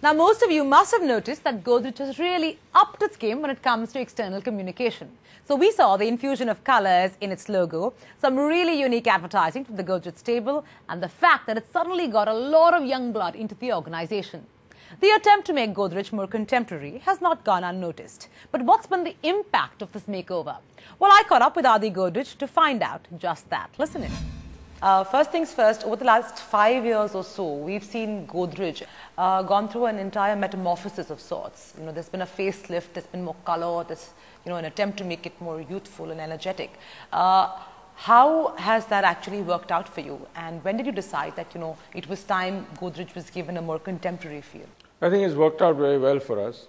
Now, most of you must have noticed that Godrej has really upped its game when it comes to external communication. So we saw the infusion of colours in its logo, some really unique advertising from the Godrej stable, and the fact that it suddenly got a lot of young blood into the organisation. The attempt to make Godrej more contemporary has not gone unnoticed. But what's been the impact of this makeover? Well, I caught up with Adi Godrej to find out just that. Listen in. First things first, over the last 5 years or so, we've seen Godrej gone through an entire metamorphosis of sorts. You know, there's been a facelift, there's been more colour, there's, an attempt to make it more youthful and energetic. How has that actually worked out for you? And when did you decide that, it was time Godrej was given a more contemporary feel? I think it's worked out very well for us.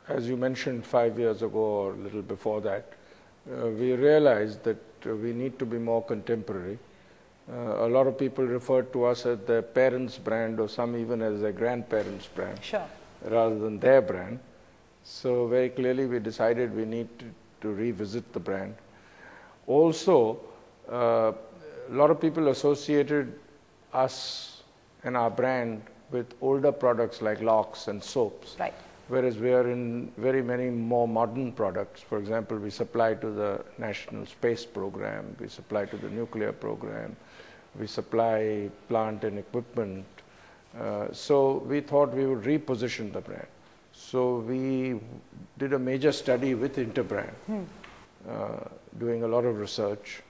As you mentioned 5 years ago or a little before that, we realized that we need to be more contemporary. A lot of people refer to us as their parents' brand, or some even as their grandparents' brand, sure, rather than their brand. So very clearly we decided we need to revisit the brand. Also, a lot of people associated us and our brand with older products like locks and soaps. Right. Whereas we are in very many more modern products. For example, we supply to the National Space Program, we supply to the nuclear program, we supply plant and equipment. So we thought we would reposition the brand. So we did a major study with Interbrand, doing a lot of research,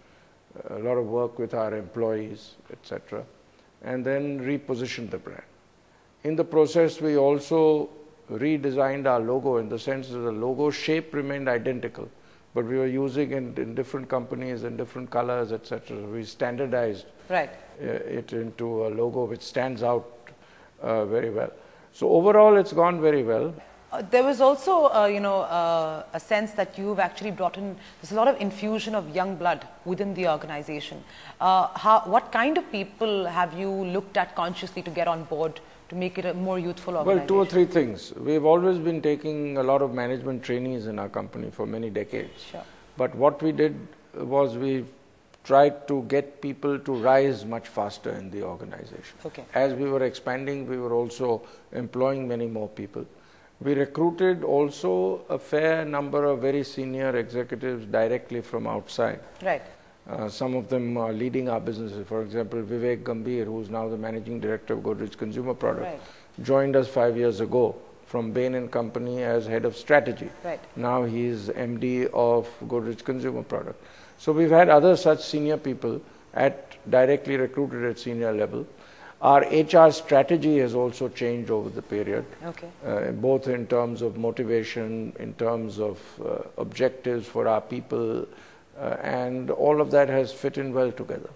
a lot of work with our employees, etc., and then repositioned the brand. In the process, we also redesigned our logo in the sense that the logo shape remained identical, but we were using it in different companies and different colors, etc. We standardized it into a logo which stands out very well. So overall, it's gone very well. There was also, a sense that you've actually brought in, there's a lot of infusion of young blood within the organization. What kind of people have you looked at consciously to get on board to make it a more youthful organization? Well, 2 or 3 things. We've always been taking a lot of management trainees in our company for many decades. Sure. But what we did was we tried to get people to rise much faster in the organization. Okay. As we were expanding, we were also employing many more people. We recruited also a fair number of very senior executives directly from outside. Right. Some of them are leading our businesses. For example, Vivek Gambhir, who is now the managing director of Godrej Consumer Products, joined us 5 years ago from Bain & Company as head of strategy. Right. Now he is MD of Godrej Consumer Products. So we've had other such senior people directly recruited at senior level. Our HR strategy has also changed over the period, both in terms of motivation, in terms of objectives for our people, and all of that has fit in well together.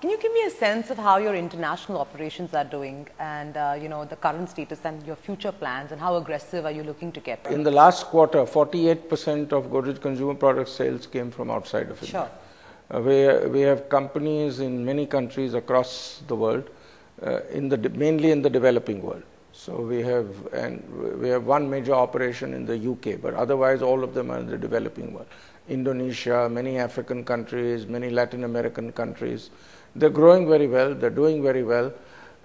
Can you give me a sense of how your international operations are doing and the current status and your future plans, and how aggressive are you looking to get? In the last quarter, 48% of Godrej Consumer Products sales came from outside of India. Sure. We have companies in many countries across the world, mainly in the developing world. So we have one major operation in the UK, but otherwise all of them are in the developing world. Indonesia, many African countries, many Latin American countries. They're growing very well, they're doing very well,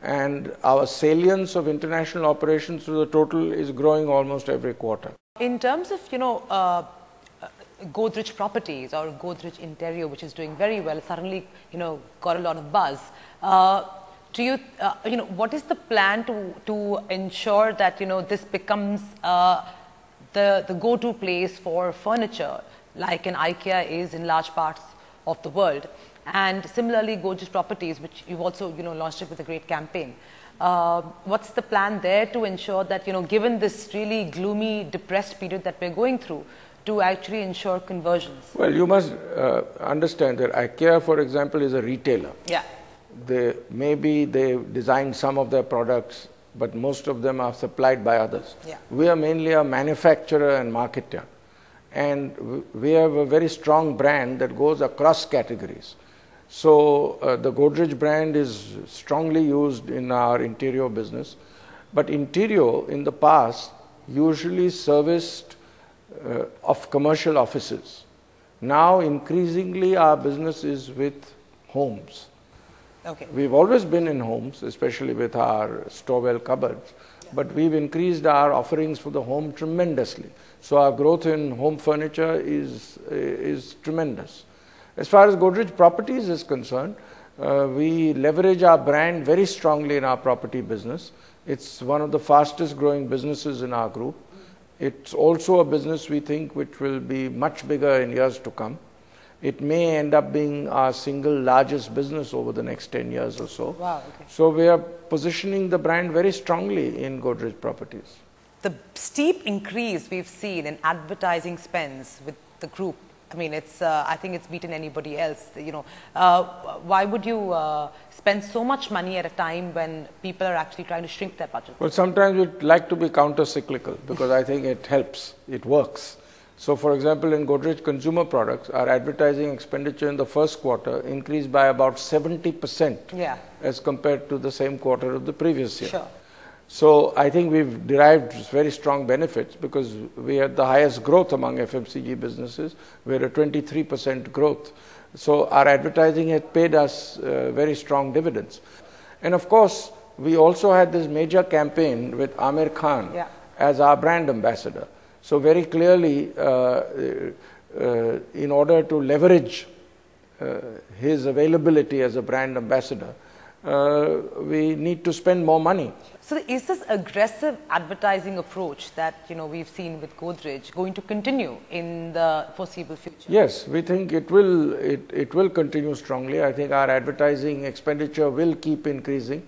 and our salience of international operations to the total is growing almost every quarter. In terms of, Godrej Properties or Godrej Interior, which is doing very well, suddenly, got a lot of buzz. Do you, what is the plan to ensure that, this becomes the go-to place for furniture, like an IKEA is in large parts of the world? And similarly, Godrej Properties, which you've also, launched it with a great campaign. What's the plan there to ensure that, given this really gloomy, depressed period that we're going through, to actually ensure conversions? Well, you must understand that IKEA, for example, is a retailer. Yeah. Maybe they design some of their products, but most of them are supplied by others. Yeah. We are mainly a manufacturer and marketer, and we have a very strong brand that goes across categories. So the Godrej brand is strongly used in our interior business, but interior in the past usually serviced of commercial offices. Now increasingly our business is with homes. Okay. We've always been in homes, especially with our Stowell cupboards, but we've increased our offerings for the home tremendously. So our growth in home furniture is tremendous. As far as Godrej Properties is concerned, we leverage our brand very strongly in our property business. It's one of the fastest growing businesses in our group. It's also a business we think which will be much bigger in years to come. It may end up being our single largest business over the next 10 years or so. Wow, okay. So we are positioning the brand very strongly in Godrej Properties. The steep increase we've seen in advertising spends with the group, I mean, it's, I think it's beaten anybody else, you know. Why would you spend so much money at a time when people are actually trying to shrink their budget? Well, sometimes we'd like to be counter-cyclical because I think it helps, it works. So, for example, in Godrej Consumer Products, our advertising expenditure in the first quarter increased by about 70% as compared to the same quarter of the previous year. Sure. So, I think we've derived very strong benefits because we had the highest growth among FMCG businesses. We had a 23% growth. So, our advertising has paid us very strong dividends. And of course, we also had this major campaign with Amir Khan as our brand ambassador. So very clearly, in order to leverage his availability as a brand ambassador, we need to spend more money. So is this aggressive advertising approach that, you know, we've seen with Godrej going to continue in the foreseeable future? Yes, we think it will continue strongly. I think our advertising expenditure will keep increasing,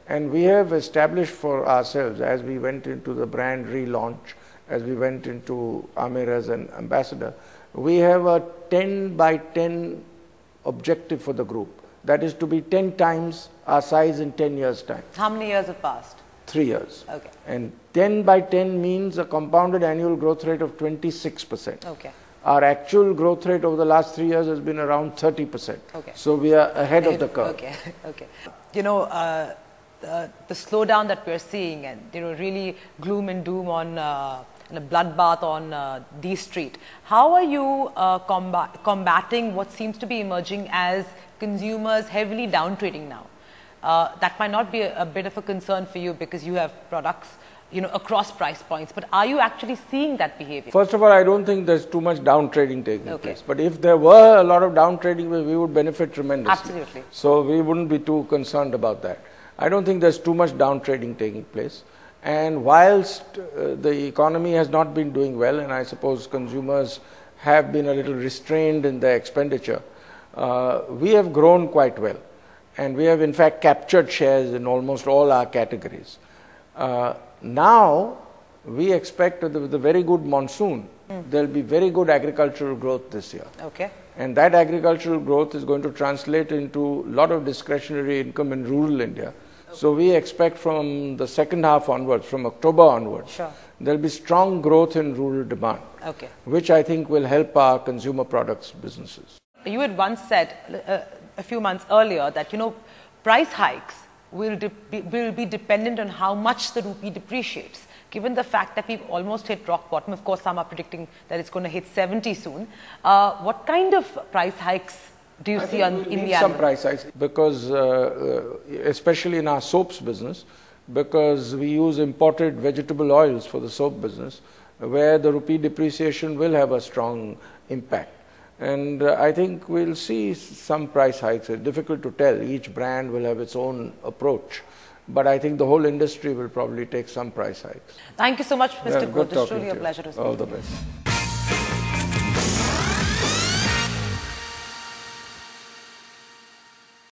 and we have established for ourselves as we went into the brand relaunch, as we went into Amir as an ambassador, we have a 10 by 10 objective for the group. That is to be 10 times our size in 10 years' time. How many years have passed? 3 years. Okay. And 10 by 10 means a compounded annual growth rate of 26%. Okay. Our actual growth rate over the last 3 years has been around 30%. Okay. So we are ahead of the curve. Okay. Okay. You know, the slowdown that we're seeing, and, you know, really gloom and doom on and a bloodbath on D Street. How are you combating what seems to be emerging as consumers heavily downtrading now? That might not be a bit of a concern for you because you have products, you know, across price points, but are you actually seeing that behavior? First of all, I don't think there's too much downtrading taking place. But if there were a lot of downtrading, we would benefit tremendously. Absolutely. So we wouldn't be too concerned about that. I don't think there's too much downtrading taking place. And whilst the economy has not been doing well, and I suppose consumers have been a little restrained in their expenditure, we have grown quite well. And we have in fact captured shares in almost all our categories. Now, we expect that with a very good monsoon, there will be very good agricultural growth this year. Okay. And that agricultural growth is going to translate into a lot of discretionary income in rural India. So we expect from the second half onwards, from October onwards, there will be strong growth in rural demand, which I think will help our consumer products businesses. You had once said a few months earlier that, you know, price hikes will be dependent on how much the rupee depreciates. Given the fact that we've almost hit rock bottom, of course, some are predicting that it's going to hit 70 soon. What kind of price hikes do you see in the some price hikes because, especially in our soaps business, because we use imported vegetable oils for the soap business, where the rupee depreciation will have a strong impact. And I think we'll see some price hikes. It's difficult to tell. Each brand will have its own approach. But I think the whole industry will probably take some price hikes. Thank you so much, Mr. Godrej. It's truly a pleasure to speak to you. All the best.